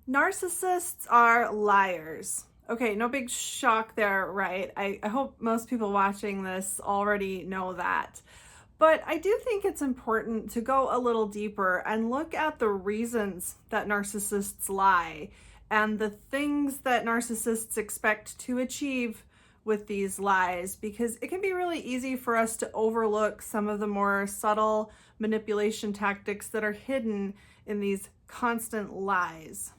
Narcissists are liars. Okay, no big shock there, right? I hope most people watching this already know that. But I do think it's important to go a little deeper and look at the reasons that narcissists lie and the things that narcissists expect to achieve with these lies, because it can be really easy for us to overlook some of the more subtle manipulation tactics that are hidden in these constant lies.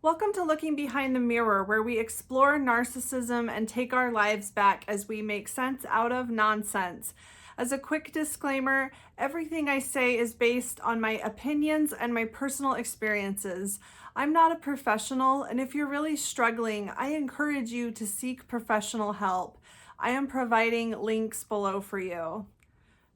Welcome to Looking Behind the Mirror, where we explore narcissism and take our lives back as we make sense out of nonsense. As a quick disclaimer, everything I say is based on my opinions and my personal experiences. I'm not a professional, and if you're really struggling, I encourage you to seek professional help. I am providing links below for you.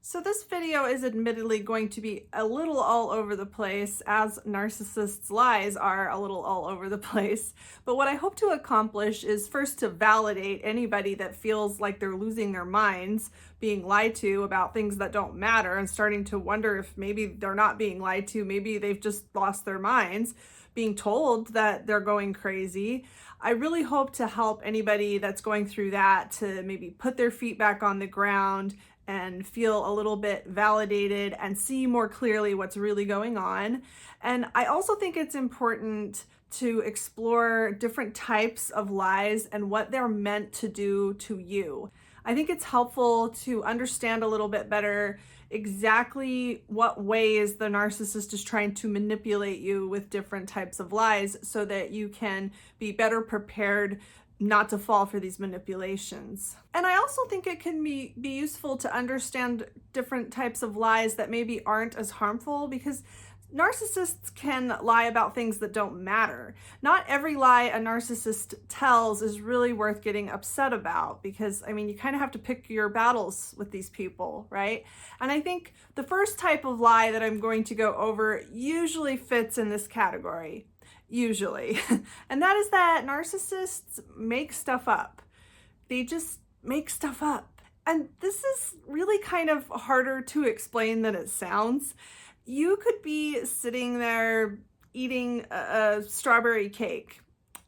So this video is admittedly going to be a little all over the place, as narcissists' lies are a little all over the place. But what I hope to accomplish is first to validate anybody that feels like they're losing their minds, being lied to about things that don't matter, and starting to wonder if maybe they're not being lied to, maybe they've just lost their minds, being told that they're going crazy. I really hope to help anybody that's going through that to maybe put their feet back on the ground and feel a little bit validated and see more clearly what's really going on. And I also think it's important to explore different types of lies and what they're meant to do to you. I think it's helpful to understand a little bit better exactly what ways the narcissist is trying to manipulate you with different types of lies so that you can be better prepared not to fall for these manipulations. And I also think it can be useful to understand different types of lies that maybe aren't as harmful, because narcissists can lie about things that don't matter. Not every lie a narcissist tells is really worth getting upset about, because I mean, you kind of have to pick your battles with these people, right? And I think the first type of lie that I'm going to go over usually fits in this category. Usually. And that is that narcissists make stuff up. They just make stuff up. And this is really kind of harder to explain than it sounds. You could be sitting there eating a strawberry cake,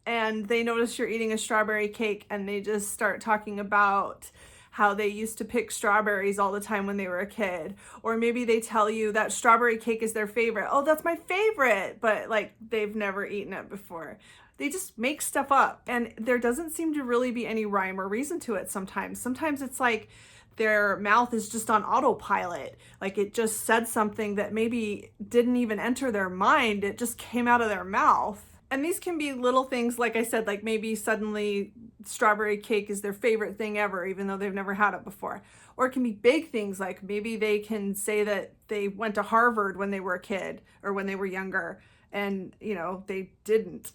and they notice you're eating a strawberry cake, and they just start talking about how they used to pick strawberries all the time when they were a kid. Or maybe they tell you that strawberry cake is their favorite. Oh, that's my favorite, but like they've never eaten it before. They just make stuff up, and there doesn't seem to really be any rhyme or reason to it sometimes. Sometimes it's like their mouth is just on autopilot. Like it just said something that maybe didn't even enter their mind. It just came out of their mouth. And these can be little things, like I said, like maybe suddenly strawberry cake is their favorite thing ever, even though they've never had it before. Or it can be big things, like maybe they can say that they went to Harvard when they were a kid or when they were younger, and they didn't.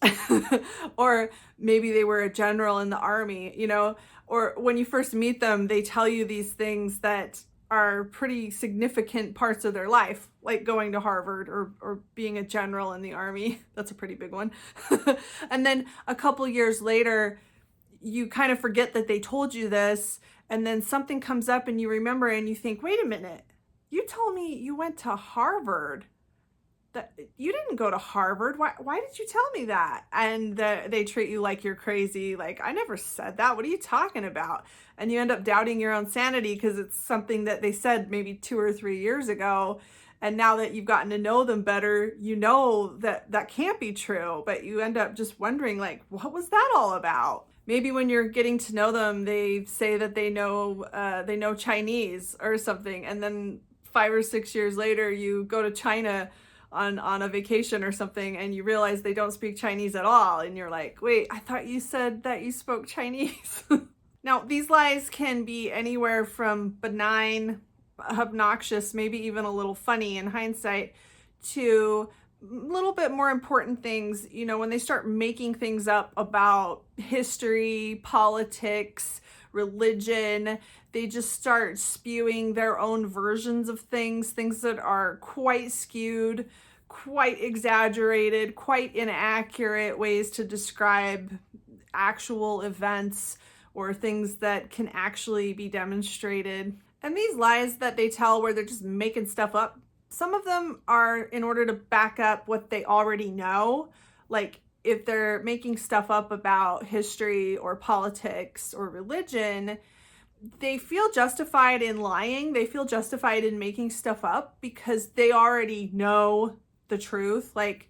Or maybe they were a general in the army, or when you first meet them, they tell you these things that are pretty significant parts of their life, like going to Harvard or being a general in the army. That's a pretty big one. And then a couple years later, you kind of forget that they told you this, and then something comes up and you remember and you think, wait a minute, you told me you went to Harvard. That you didn't go to Harvard. Why did you tell me that? And they treat you like you're crazy. Like, I never said that. What are you talking about? And you end up doubting your own sanity because it's something that they said maybe 2 or 3 years ago. And now that you've gotten to know them better, you know that that can't be true, but you end up just wondering, like, what was that all about? Maybe when you're getting to know them, they say that they know Chinese or something. And then 5 or 6 years later, you go to China on a vacation or something, and you realize they don't speak Chinese at all, and you're like, wait, I thought you said that you spoke Chinese. Now, these lies can be anywhere from benign, obnoxious, maybe even a little funny in hindsight, to a little bit more important things, when they start making things up about history, politics, religion. They just start spewing their own versions of things that are quite skewed, quite exaggerated, quite inaccurate ways to describe actual events or things that can actually be demonstrated. And these lies that they tell, where they're just making stuff up, some of them are in order to back up what they already know. Like, if they're making stuff up about history or politics or religion, they feel justified in lying. They feel justified in making stuff up because they already know the truth. Like,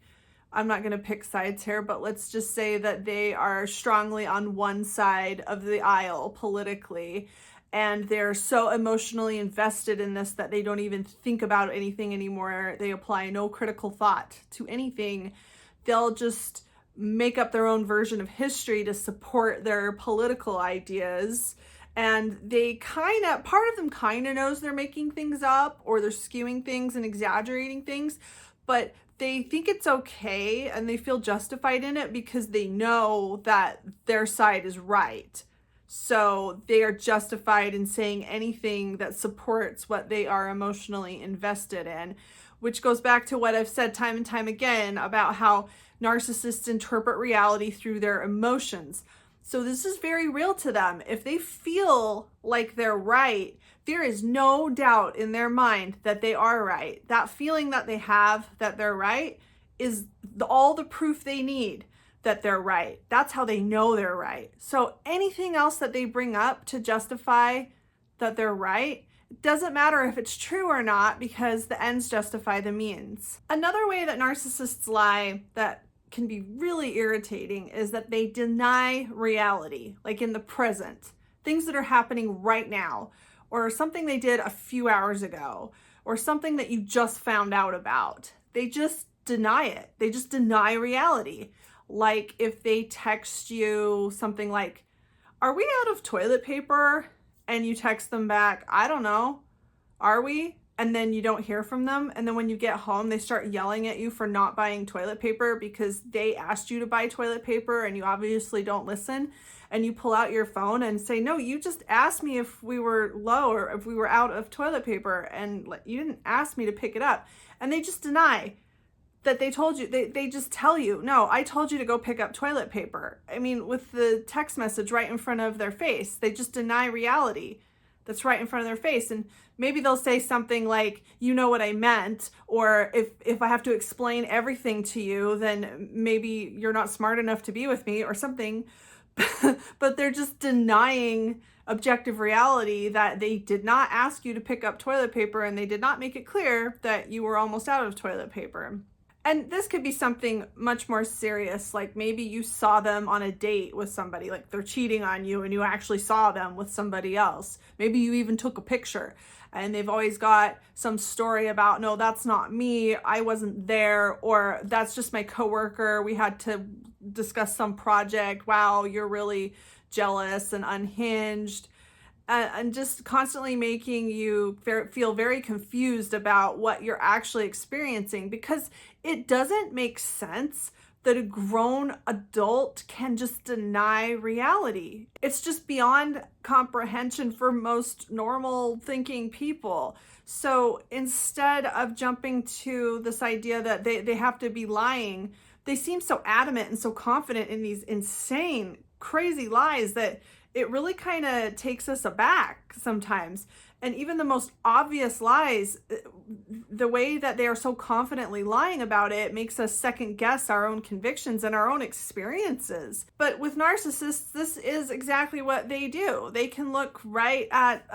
I'm not going to pick sides here, but let's just say that they are strongly on one side of the aisle politically, and they're so emotionally invested in this that they don't even think about anything anymore. They apply no critical thought to anything. They'll just make up their own version of history to support their political ideas. And part of them kind of knows they're making things up, or they're skewing things and exaggerating things, but they think it's okay and they feel justified in it because they know that their side is right. So they are justified in saying anything that supports what they are emotionally invested in, which goes back to what I've said time and time again about how narcissists interpret reality through their emotions. So this is very real to them. If they feel like they're right, there is no doubt in their mind that they are right. That feeling that they have that they're right is all the proof they need that they're right. That's how they know they're right. So anything else that they bring up to justify that they're right, it doesn't matter if it's true or not, because the ends justify the means. Another way that narcissists lie that can be really irritating is that they deny reality, like in the present, things that are happening right now, or something they did a few hours ago, or something that you just found out about. They just deny it. They just deny reality. Like if they text you something like, "Are we out of toilet paper?" And you text them back, "I don't know. Are we?" And then you don't hear from them. And then when you get home, they start yelling at you for not buying toilet paper because they asked you to buy toilet paper and you obviously don't listen. And you pull out your phone and say, "No, you just asked me if we were low or if we were out of toilet paper, and you didn't ask me to pick it up." And they just deny that they told you. They just tell you, "No, I told you to go pick up toilet paper." I mean, with the text message right in front of their face, they just deny reality that's right in front of their face. And maybe they'll say something like, "You know what I meant," or if I have to explain everything to you, then maybe you're not smart enough to be with me or something. But they're just denying objective reality that they did not ask you to pick up toilet paper and they did not make it clear that you were almost out of toilet paper. And this could be something much more serious, like maybe you saw them on a date with somebody, like they're cheating on you and you actually saw them with somebody else. Maybe you even took a picture and they've always got some story about, "No, that's not me, I wasn't there," or "That's just my coworker, we had to discuss some project. Wow, you're really jealous and unhinged." And just constantly making you feel very confused about what you're actually experiencing, because it doesn't make sense that a grown adult can just deny reality. It's just beyond comprehension for most normal thinking people. So instead of jumping to this idea that they have to be lying, they seem so adamant and so confident in these insane, crazy lies that it really kind of takes us aback sometimes. And even the most obvious lies, the way that they are so confidently lying about it makes us second guess our own convictions and our own experiences. But with narcissists, this is exactly what they do. They can look right at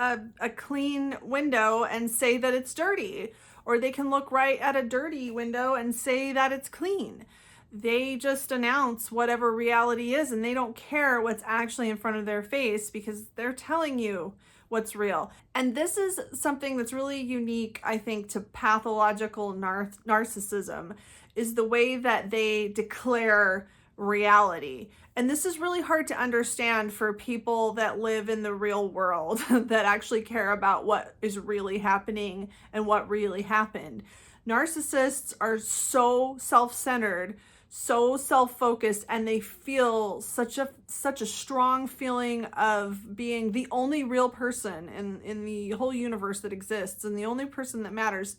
a clean window and say that it's dirty, or they can look right at a dirty window and say that it's clean. They just announce whatever reality is, and they don't care what's actually in front of their face because they're telling you what's real. And this is something that's really unique, I think, to pathological narcissism, is the way that they declare reality. And this is really hard to understand for people that live in the real world, that actually care about what is really happening and what really happened. Narcissists are so self-centered, so self-focused, and they feel such a strong feeling of being the only real person in the whole universe that exists, and the only person that matters,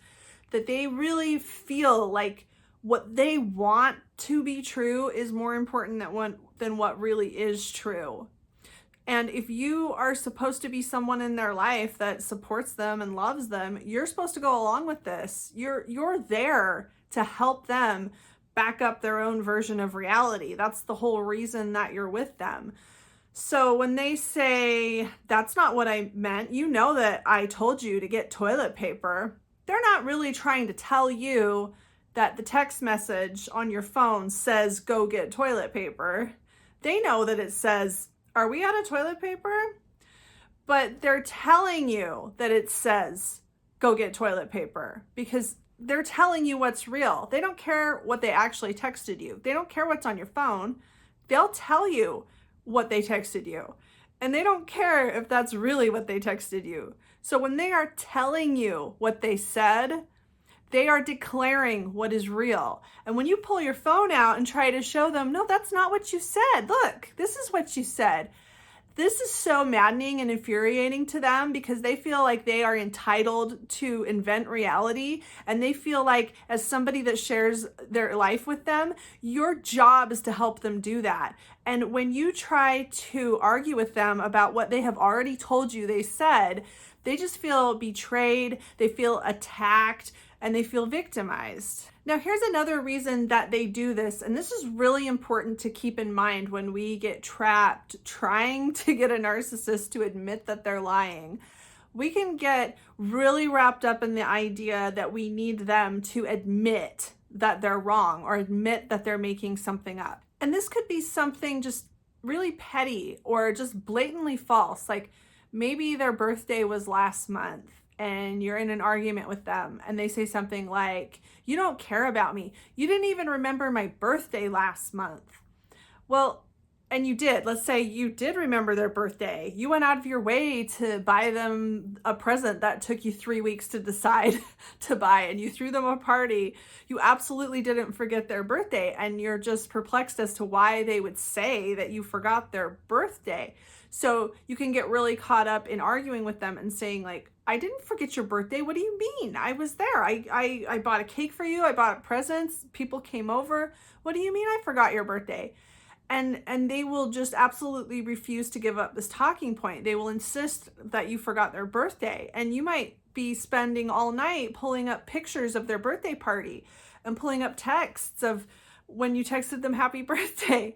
that they really feel like what they want to be true is more important than what really is true. And if you are supposed to be someone in their life that supports them and loves them, you're supposed to go along with this. You're there to help them back up their own version of reality. That's the whole reason that you're with them. So when they say, that's not what I meant, you know that I told you to get toilet paper, they're not really trying to tell you that the text message on your phone says, go get toilet paper. They know that it says, are we out of toilet paper? But they're telling you that it says, go get toilet paper, because they're telling you what's real. They don't care what they actually texted you. They don't care what's on your phone. They'll tell you what they texted you. And they don't care if that's really what they texted you. So when they are telling you what they said, they are declaring what is real. And when you pull your phone out and try to show them, no, that's not what you said. Look, this is what you said. This is so maddening and infuriating to them, because they feel like they are entitled to invent reality. And they feel like, as somebody that shares their life with them, your job is to help them do that. And when you try to argue with them about what they have already told you they said, they just feel betrayed, they feel attacked, and they feel victimized. Now, here's another reason that they do this, and this is really important to keep in mind when we get trapped trying to get a narcissist to admit that they're lying. We can get really wrapped up in the idea that we need them to admit that they're wrong or admit that they're making something up. And this could be something just really petty or just blatantly false. Like maybe their birthday was last month and you're in an argument with them and they say something like, you don't care about me. You didn't even remember my birthday last month. Well, and you did. Let's say you did remember their birthday. You went out of your way to buy them a present that took you 3 weeks to decide to buy, and you threw them a party. You absolutely didn't forget their birthday, and you're just perplexed as to why they would say that you forgot their birthday. So you can get really caught up in arguing with them and saying like, I didn't forget your birthday. What do you mean? I was there. I bought a cake for you. I bought presents. People came over. What do you mean I forgot your birthday? And they will just absolutely refuse to give up this talking point. They will insist that you forgot their birthday. And you might be spending all night pulling up pictures of their birthday party and pulling up texts of when you texted them happy birthday.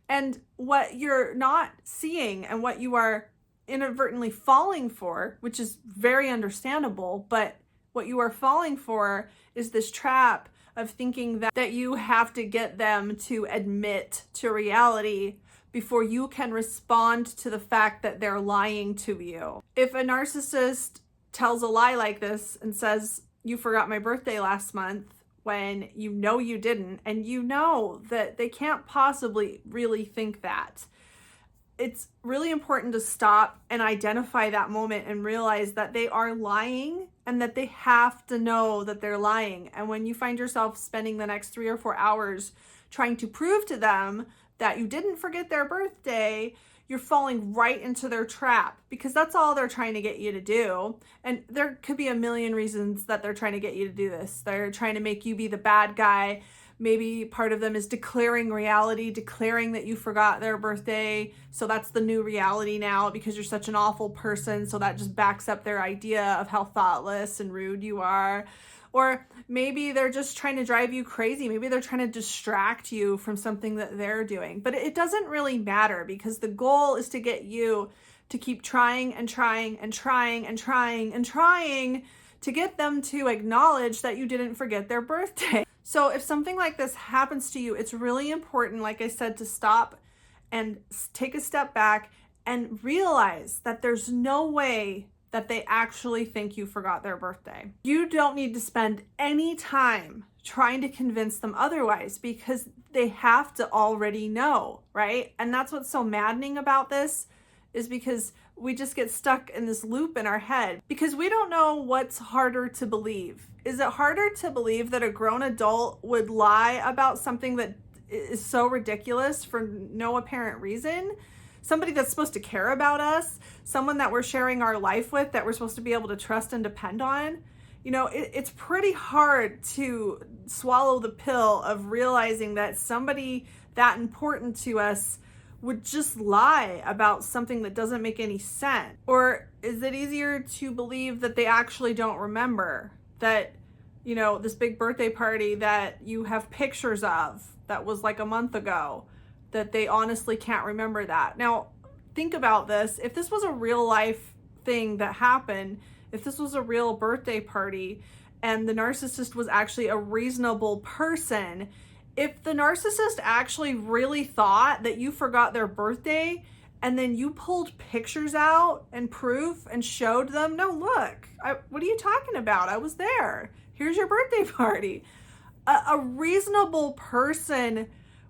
And what you're not seeing and what you are inadvertently falling for, which is very understandable, but what you are falling for is this trap of thinking that you have to get them to admit to reality before you can respond to the fact that they're lying to you. If a narcissist tells a lie like this and says, you forgot my birthday last month, when you know you didn't, and you know that they can't possibly really think that, it's really important to stop and identify that moment and realize that they are lying and that they have to know that they're lying. And when you find yourself spending the next 3 or 4 hours trying to prove to them that you didn't forget their birthday, you're falling right into their trap, because that's all they're trying to get you to do. And there could be a million reasons that they're trying to get you to do this. They're trying to make you be the bad guy. Maybe part of them is declaring reality, declaring that you forgot their birthday. So that's the new reality now because you're such an awful person. So that just backs up their idea of how thoughtless and rude you are. Or maybe they're just trying to drive you crazy. Maybe they're trying to distract you from something that they're doing. But it doesn't really matter, because the goal is to get you to keep trying and trying and trying and trying and trying to get them to acknowledge that you didn't forget their birthday. So if something like this happens to you, it's really important, like I said, to stop and take a step back and realize that there's no way that they actually think you forgot their birthday. You don't need to spend any time trying to convince them otherwise, because they have to already know, right? And that's what's so maddening about this, is because we just get stuck in this loop in our head because we don't know what's harder to believe. Is it harder to believe that a grown adult would lie about something that is so ridiculous for no apparent reason? Somebody that's supposed to care about us, someone that we're sharing our life with, that we're supposed to be able to trust and depend on. You know, it's pretty hard to swallow the pill of realizing that somebody that important to us would just lie about something that doesn't make any sense. Or is it easier to believe that they actually don't remember, that you know, this big birthday party that you have pictures of that was like a month ago, that they honestly can't remember that. Now, think about this. If this was a real life thing that happened, if this was a real birthday party and the narcissist was actually a reasonable person, if the narcissist actually really thought that you forgot their birthday and then you pulled pictures out and proof and showed them, no, look, what are you talking about? I was there. Here's your birthday party. A reasonable person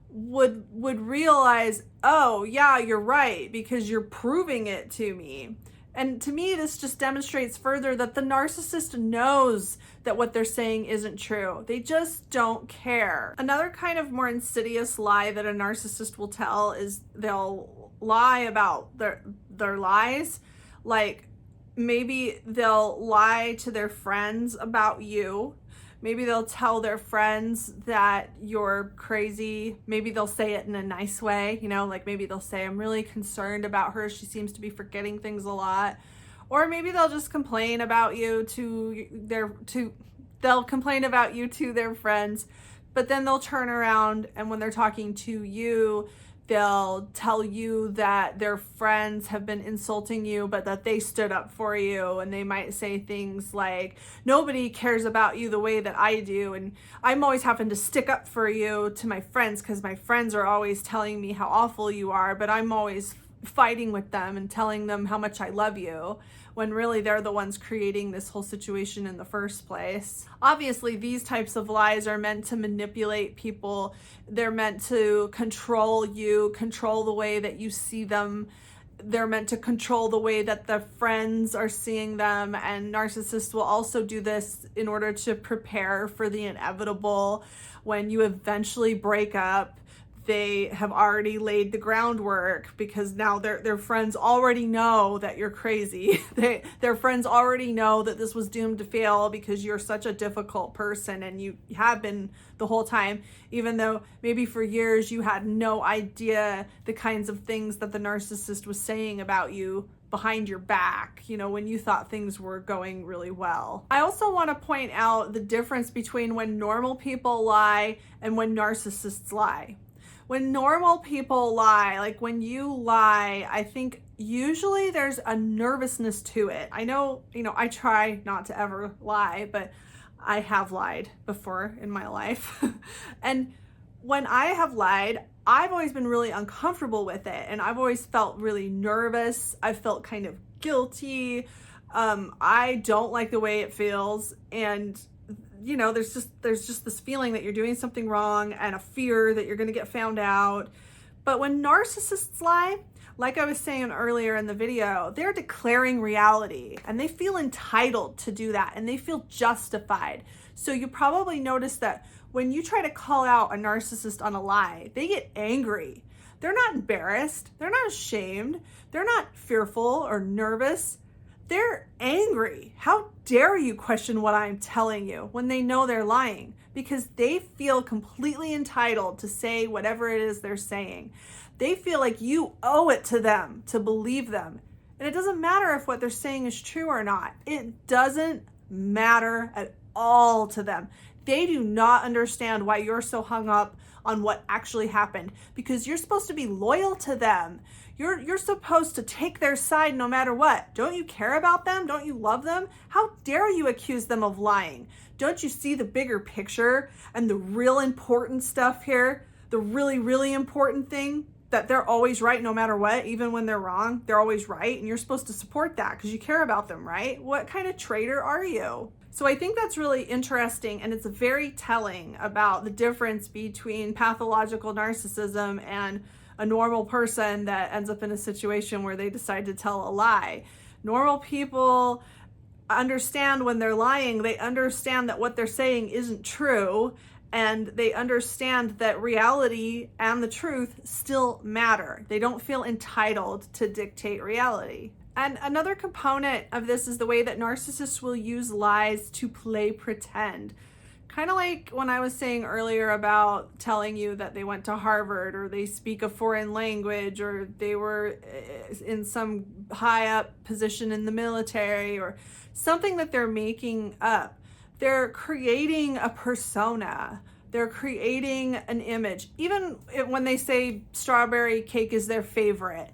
would realize, oh yeah, you're right, because you're proving it to me. And to me, this just demonstrates further that the narcissist knows that what they're saying isn't true. They just don't care. Another kind of more insidious lie that a narcissist will tell is they'll lie about their lies. Like, maybe they'll lie to their friends about you. Maybe they'll tell their friends that you're crazy. Maybe they'll say it in a nice way, you know, like maybe they'll say, I'm really concerned about her. She seems to be forgetting things a lot. Or maybe they'll just complain about you they'll complain about you to their friends, but then they'll turn around and when they're talking to you, they'll tell you that their friends have been insulting you, but that they stood up for you. And they might say things like, nobody cares about you the way that I do. And I'm always having to stick up for you to my friends because my friends are always telling me how awful you are, but I'm always fighting with them and telling them how much I love you, when really they're the ones creating this whole situation in the first place. Obviously, these types of lies are meant to manipulate people. They're meant to control you, control the way that you see them. They're meant to control the way that their friends are seeing them. And narcissists will also do this in order to prepare for the inevitable. When you eventually break up, they have already laid the groundwork because now their friends already know that you're crazy. Their friends already know that this was doomed to fail because you're such a difficult person, and you have been the whole time, even though maybe for years you had no idea the kinds of things that the narcissist was saying about you behind your back, you know, when you thought things were going really well. I also want to point out the difference between when normal people lie and when narcissists lie. When normal people lie, like when you lie, I think usually there's a nervousness to it. I know, you know, I try not to ever lie, but I have lied before in my life. And when I have lied, I've always been really uncomfortable with it. And I've always felt really nervous. I felt kind of guilty. I don't like the way it feels. And you know, there's just this feeling that you're doing something wrong and a fear that you're going to get found out. But when narcissists lie, like I was saying earlier in the video, they're declaring reality and they feel entitled to do that and they feel justified. So you probably notice that when you try to call out a narcissist on a lie, they get angry. They're not embarrassed. They're not ashamed. They're not fearful or nervous. They're angry. How dare you question what I'm telling you when they know they're lying? Because they feel completely entitled to say whatever it is they're saying. They feel like you owe it to them to believe them. And it doesn't matter if what they're saying is true or not. It doesn't matter at all to them. They do not understand why you're so hung up on what actually happened, because you're supposed to be loyal to them. You're supposed to take their side no matter what. Don't you care about them? Don't you love them? How dare you accuse them of lying? Don't you see the bigger picture and the real important stuff here? The really, really important thing, that they're always right no matter what, even when they're wrong. They're always right, and you're supposed to support that because you care about them, right? What kind of traitor are you? So I think that's really interesting, and it's very telling about the difference between pathological narcissism and a normal person that ends up in a situation where they decide to tell a lie. Normal people understand when they're lying. They understand that what they're saying isn't true, and they understand that reality and the truth still matter. They don't feel entitled to dictate reality. And another component of this is the way that narcissists will use lies to play pretend. Kind of like when I was saying earlier about telling you that they went to Harvard, or they speak a foreign language, or they were in some high up position in the military, or something that they're making up. They're creating a persona. They're creating an image. Even when they say strawberry cake is their favorite,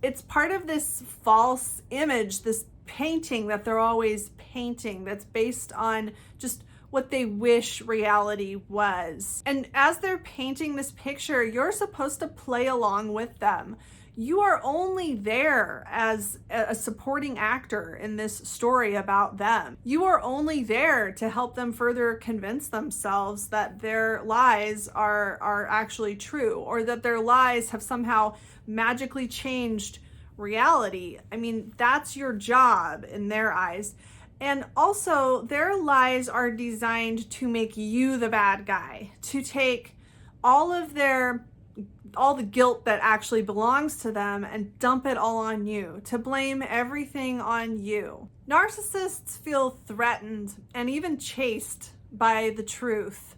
it's part of this false image, this painting that they're always painting that's based on just what they wish reality was. And as they're painting this picture, you're supposed to play along with them. You are only there as a supporting actor in this story about them. You are only there to help them further convince themselves that their lies are actually true, or that their lies have somehow magically changed reality. I mean, that's your job in their eyes. And also, their lies are designed to make you the bad guy, to take all the guilt that actually belongs to them and dump it all on you, to blame everything on you. Narcissists feel threatened and even chased by the truth.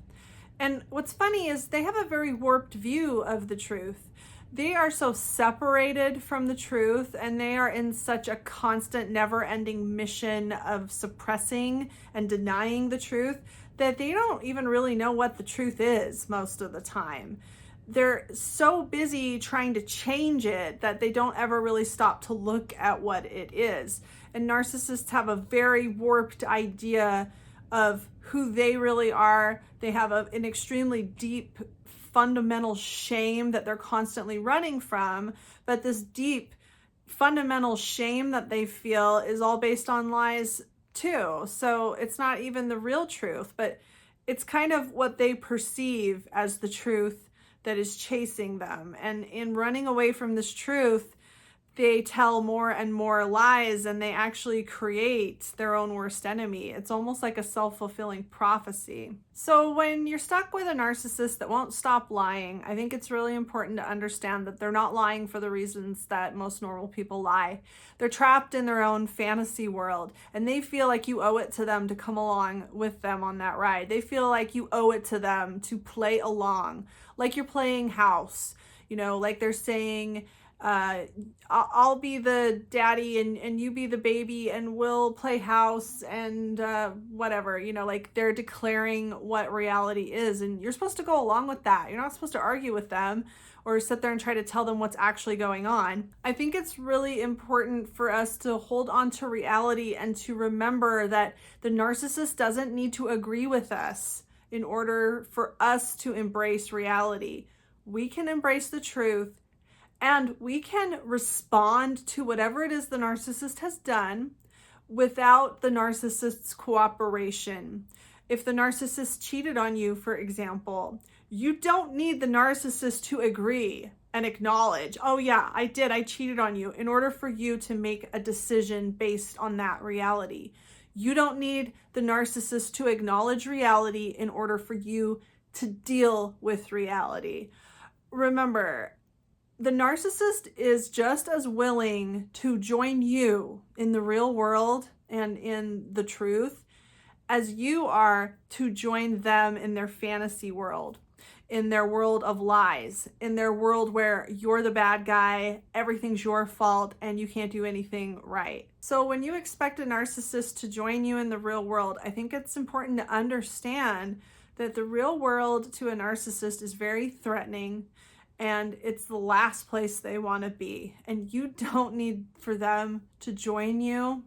And what's funny is they have a very warped view of the truth. They are so separated from the truth, and they are in such a constant, never-ending mission of suppressing and denying the truth that they don't even really know what the truth is most of the time. They're so busy trying to change it that they don't ever really stop to look at what it is. And narcissists have a very warped idea of who they really are. They have an extremely deep fundamental shame that they're constantly running from, but this deep fundamental shame that they feel is all based on lies too. So it's not even the real truth, but it's kind of what they perceive as the truth that is chasing them. And in running away from this truth, they tell more and more lies, and they actually create their own worst enemy. It's almost like a self-fulfilling prophecy. So when you're stuck with a narcissist that won't stop lying, I think it's really important to understand that they're not lying for the reasons that most normal people lie. They're trapped in their own fantasy world, and they feel like you owe it to them to come along with them on that ride. They feel like you owe it to them to play along, like you're playing house. You know, like they're saying, I'll be the daddy and you be the baby, and we'll play house and whatever, you know, like they're declaring what reality is, and you're supposed to go along with that. You're not supposed to argue with them or sit there and try to tell them what's actually going on. I think it's really important for us to hold on to reality and to remember that the narcissist doesn't need to agree with us in order for us to embrace reality. We can embrace the truth, and we can respond to whatever it is the narcissist has done without the narcissist's cooperation. If the narcissist cheated on you, for example, you don't need the narcissist to agree and acknowledge, oh yeah, I cheated on you, in order for you to make a decision based on that reality. You don't need the narcissist to acknowledge reality in order for you to deal with reality. Remember, the narcissist is just as willing to join you in the real world and in the truth as you are to join them in their fantasy world, in their world of lies, in their world where you're the bad guy, everything's your fault, and you can't do anything right. So when you expect a narcissist to join you in the real world, I think it's important to understand that the real world to a narcissist is very threatening, and it's the last place they want to be. And you don't need for them to join you.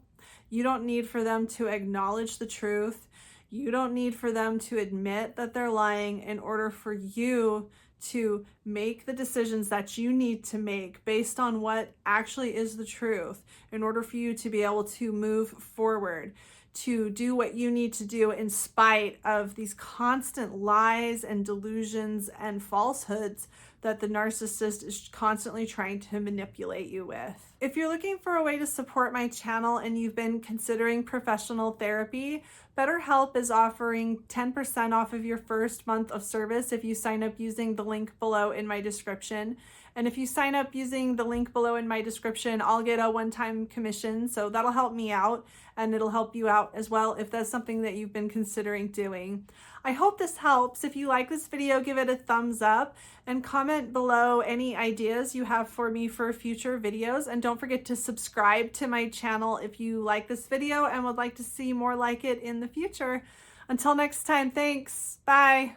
You don't need for them to acknowledge the truth. You don't need for them to admit that they're lying in order for you to make the decisions that you need to make based on what actually is the truth, in order for you to be able to move forward, to do what you need to do in spite of these constant lies and delusions and falsehoods that the narcissist is constantly trying to manipulate you with. If you're looking for a way to support my channel and you've been considering professional therapy, BetterHelp is offering 10% off of your first month of service if you sign up using the link below in my description. And if you sign up using the link below in my description, I'll get a one-time commission, so that'll help me out, and it'll help you out as well if that's something that you've been considering doing. I hope this helps. If you like this video, give it a thumbs up and comment below any ideas you have for me for future videos. And don't forget to subscribe to my channel if you like this video and would like to see more like it in the future. Until next time, thanks. Bye.